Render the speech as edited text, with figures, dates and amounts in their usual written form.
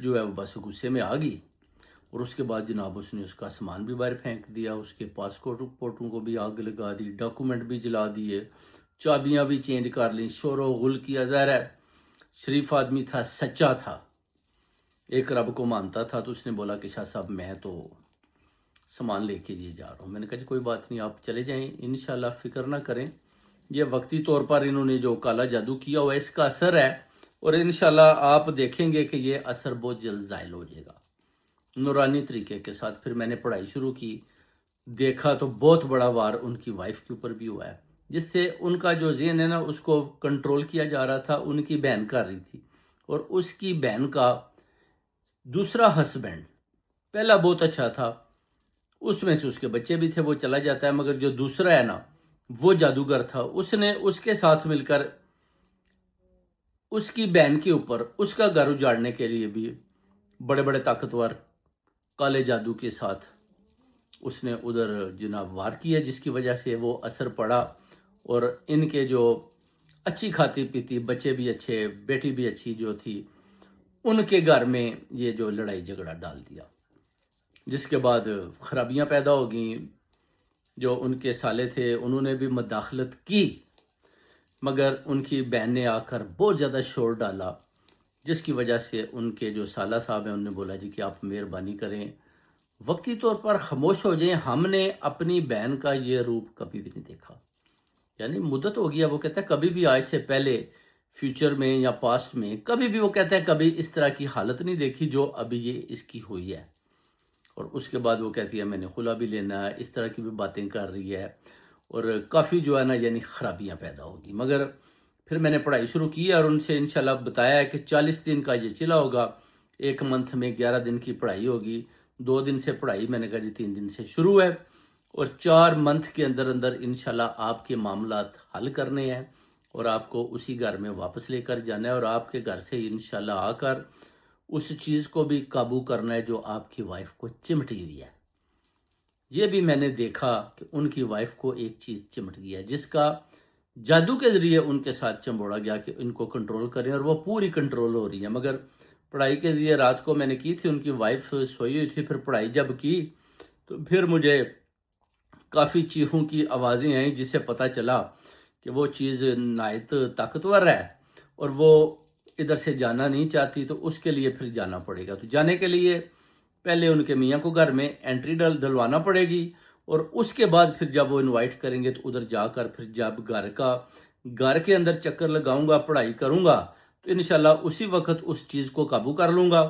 جو ہے وہ بس غصے میں آ گئی، اور اس کے بعد جناب اس نے اس کا سامان بھی باہر پھینک دیا، اس کے پاسپورٹوں کو بھی آگ لگا دی، ڈاکومنٹ بھی جلا دیے، چابیاں بھی چینج کر لیں، شور و غل کیا۔ ظاہر ہے شریف آدمی تھا، سچا تھا، ایک رب کو مانتا تھا، تو اس نے بولا کہ شاہ صاحب میں تو سامان لے کے یہ جا رہا ہوں۔ میں نے کہا جی کوئی بات نہیں، آپ چلے جائیں، انشاءاللہ فکر نہ کریں، یہ وقتی طور پر انہوں نے جو کالا جادو کیا ہوا ہے اس کا اثر ہے، اور انشاءاللہ آپ دیکھیں گے کہ یہ اثر بہت جلد زائل ہو جائے گا نورانی طریقے کے ساتھ۔ پھر میں نے پڑھائی شروع کی، دیکھا تو بہت بڑا وار ان کی وائف کے اوپر بھی ہوا ہے، جس سے ان کا جو ذہن ہے نا اس کو کنٹرول کیا جا رہا تھا۔ ان کی بہن کر رہی تھی، اور اس کی بہن کا دوسرا ہسبینڈ پہلا بہت اچھا تھا، اس میں سے اس کے بچے بھی تھے، وہ چلا جاتا ہے، مگر جو دوسرا ہے نا وہ جادوگر تھا، اس نے اس کے ساتھ مل کر اس کی بہن کے اوپر اس کا گھر اجاڑنے کے لیے بھی بڑے بڑے طاقتور کالے جادو کے ساتھ اس نے ادھر جناب وار کیا، جس کی وجہ سے وہ اثر پڑا، اور ان کے جو اچھی کھاتی پیتی بچے بھی اچھے، بیٹی بھی اچھی جو تھی، ان کے گھر میں یہ جو لڑائی جھگڑا ڈال دیا، جس کے بعد خرابیاں پیدا ہو گئیں۔ جو ان کے سالے تھے انہوں نے بھی مداخلت کی، مگر ان کی بہن نے آ کر بہت زیادہ شور ڈالا، جس کی وجہ سے ان کے جو سالہ صاحب ہیں انہوں نے بولا جی کہ آپ مہربانی کریں، وقتی طور پر خاموش ہو جائیں، ہم نے اپنی بہن کا یہ روپ کبھی بھی نہیں دیکھا، یعنی مدت ہو گیا۔ وہ کہتا ہے کبھی بھی آج سے پہلے فیوچر میں یا پاسٹ میں کبھی بھی، وہ کہتا ہے کبھی اس طرح کی حالت نہیں دیکھی جو ابھی یہ اس کی ہوئی ہے۔ اور اس کے بعد وہ کہتی ہے میں نے خلا بھی لینا ہے، اس طرح کی بھی باتیں کر رہی ہے، اور کافی جو ہے نا یعنی خرابیاں پیدا ہوگی۔ مگر پھر میں نے پڑھائی شروع کی اور ان سے انشاءاللہ بتایا ہے کہ 40 دن کا یہ چلا ہوگا، 1 منتھ میں 11 دن کی پڑھائی ہوگی، 2 دن سے پڑھائی، میں نے کہا جی 3 دن سے شروع ہے، اور 4 منتھ کے اندر اندر انشاءاللہ آپ کے معاملات حل کرنے ہیں، اور آپ کو اسی گھر میں واپس لے کر جانا ہے، اور آپ کے گھر سے انشاءاللہ آ کر اس چیز کو بھی قابو کرنا ہے جو آپ کی وائف کو چمٹی ہوئی ہے۔ یہ بھی میں نے دیکھا کہ ان کی وائف کو ایک چیز چمٹ گئی ہے، جس کا جادو کے ذریعے ان کے ساتھ چمبوڑا گیا کہ ان کو کنٹرول کریں، اور وہ پوری کنٹرول ہو رہی ہے۔ مگر پڑھائی کے ذریعے رات کو میں نے کی تھی، ان کی وائف سوئی ہوئی تھی، پھر پڑھائی جب کی تو پھر مجھے کافی چیخوں کی آوازیں آئیں، جس سے پتہ چلا کہ وہ چیز نہایت طاقتور ہے، اور وہ ادھر سے جانا نہیں چاہتی، تو اس کے لیے پھر جانا پڑے گا۔ تو جانے کے لیے پہلے ان کے میاں کو گھر میں انٹری ڈلوانا پڑے گی، اور اس کے بعد پھر جب وہ انوائٹ کریں گے تو ادھر جا کر پھر جب گھر کے اندر چکر لگاؤں گا، پڑھائی کروں گا، تو انشاءاللہ اسی وقت اس چیز کو قابو کر لوں گا۔